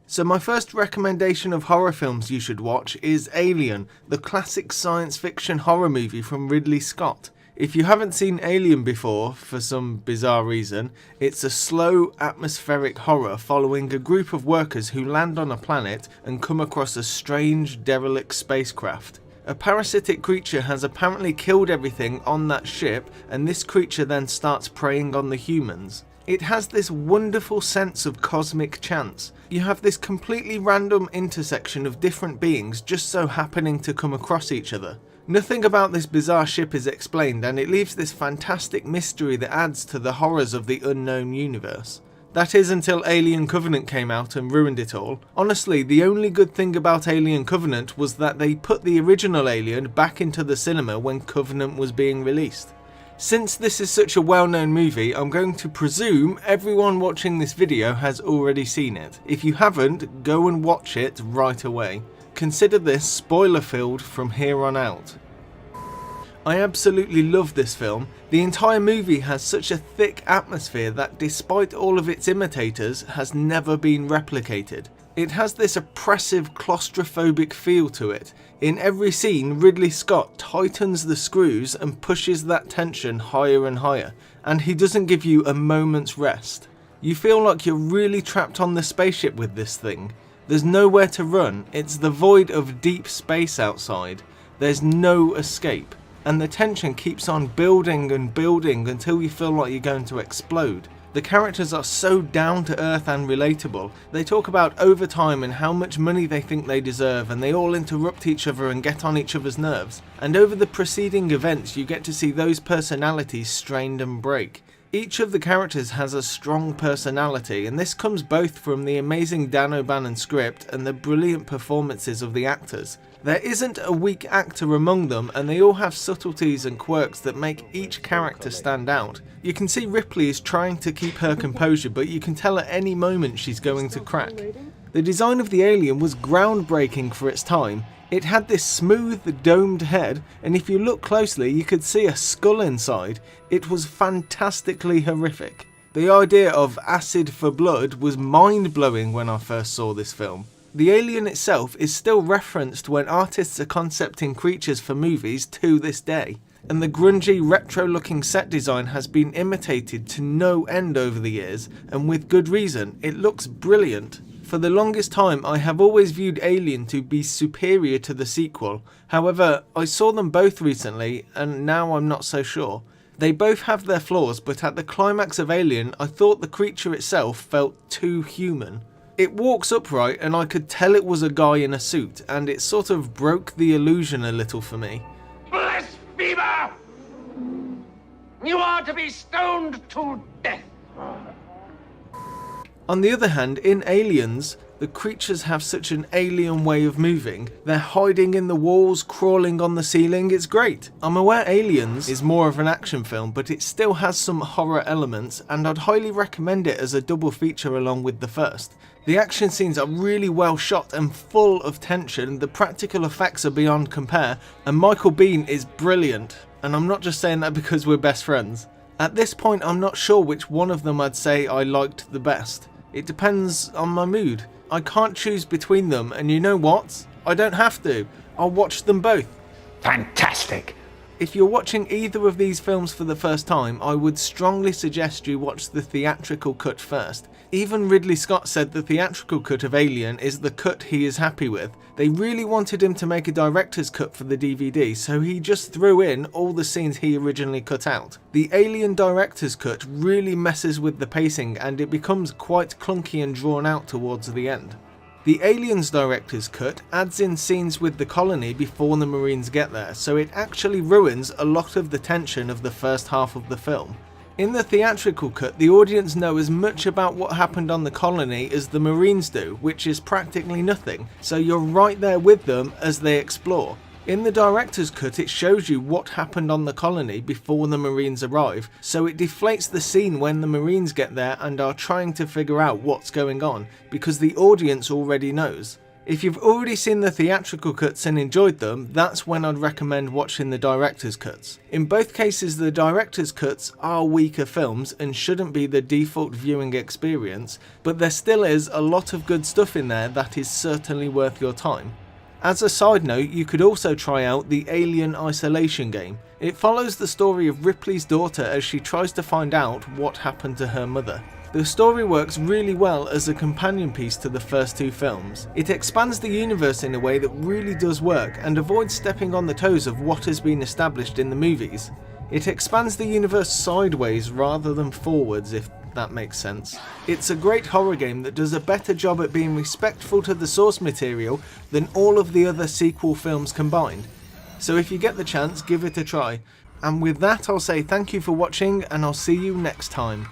So my first recommendation of horror films you should watch is Alien, the classic science fiction horror movie from Ridley Scott. If you haven't seen Alien before, for some bizarre reason, it's a slow, atmospheric horror following a group of workers who land on a planet and come across a strange, derelict spacecraft. A parasitic creature has apparently killed everything on that ship, and this creature then starts preying on the humans. It has this wonderful sense of cosmic chance. You have this completely random intersection of different beings just so happening to come across each other. Nothing about this bizarre ship is explained, and it leaves this fantastic mystery that adds to the horrors of the unknown universe. That is until Alien Covenant came out and ruined it all. Honestly, the only good thing about Alien Covenant was that they put the original Alien back into the cinema when Covenant was being released. Since this is such a well-known movie, I'm going to presume everyone watching this video has already seen it. If you haven't, go and watch it right away. Consider this spoiler-filled from here on out. I absolutely love this film. The entire movie has such a thick atmosphere that, despite all of its imitators, has never been replicated. It has this oppressive, claustrophobic feel to it. In every scene, Ridley Scott tightens the screws and pushes that tension higher and higher, and he doesn't give you a moment's rest. You feel like you're really trapped on the spaceship with this thing. There's nowhere to run, it's the void of deep space outside. There's no escape, and the tension keeps on building and building until you feel like you're going to explode. The characters are so down to earth and relatable. They talk about overtime and how much money they think they deserve, and they all interrupt each other and get on each other's nerves. And over the preceding events you get to see those personalities strained and break. Each of the characters has a strong personality, and this comes both from the amazing Dan O'Bannon script and the brilliant performances of the actors. There isn't a weak actor among them, and they all have subtleties and quirks that make each character stand out. You can see Ripley is trying to keep her composure, but you can tell at any moment she's going to crack. The design of the alien was groundbreaking for its time. It had this smooth, domed head, and if you look closely you could see a skull inside. It was fantastically horrific. The idea of acid for blood was mind-blowing when I first saw this film. The alien itself is still referenced when artists are concepting creatures for movies to this day, and the grungy, retro-looking set design has been imitated to no end over the years, and with good reason. It looks brilliant. For the longest time I have always viewed Alien to be superior to the sequel. However, I saw them both recently and now I'm not so sure. They both have their flaws, but at the climax of Alien I thought the creature itself felt too human. It walks upright and I could tell it was a guy in a suit, and it sort of broke the illusion a little for me. Blasphemer! You are to be stoned to death! On the other hand, in Aliens, the creatures have such an alien way of moving. They're hiding in the walls, crawling on the ceiling. It's great. I'm aware Aliens is more of an action film, but it still has some horror elements, and I'd highly recommend it as a double feature along with the first. The action scenes are really well shot and full of tension. The practical effects are beyond compare, and Michael Biehn is brilliant. And I'm not just saying that because we're best friends. At this point, I'm not sure which one of them I'd say I liked the best. It depends on my mood. I can't choose between them, and you know what? I don't have to. I'll watch them both. Fantastic! If you're watching either of these films for the first time, I would strongly suggest you watch the theatrical cut first. Even Ridley Scott said the theatrical cut of Alien is the cut he is happy with. They really wanted him to make a director's cut for the DVD, so he just threw in all the scenes he originally cut out. The Alien director's cut really messes with the pacing, and it becomes quite clunky and drawn out towards the end. The Aliens director's cut adds in scenes with the colony before the Marines get there, so it actually ruins a lot of the tension of the first half of the film. In the theatrical cut, the audience know as much about what happened on the colony as the Marines do, which is practically nothing, so you're right there with them as they explore. In the director's cut, it shows you what happened on the colony before the Marines arrive, so it deflates the scene when the Marines get there and are trying to figure out what's going on, because the audience already knows. If you've already seen the theatrical cuts and enjoyed them, that's when I'd recommend watching the director's cuts. In both cases, the director's cuts are weaker films and shouldn't be the default viewing experience, but there still is a lot of good stuff in there that is certainly worth your time. As a side note, you could also try out the Alien Isolation game. It follows the story of Ripley's daughter as she tries to find out what happened to her mother. The story works really well as a companion piece to the first two films. It expands the universe in a way that really does work and avoids stepping on the toes of what has been established in the movies. It expands the universe sideways rather than forwards, if that makes sense. It's a great horror game that does a better job at being respectful to the source material than all of the other sequel films combined. So if you get the chance, give it a try. And with that, I'll say thank you for watching and I'll see you next time.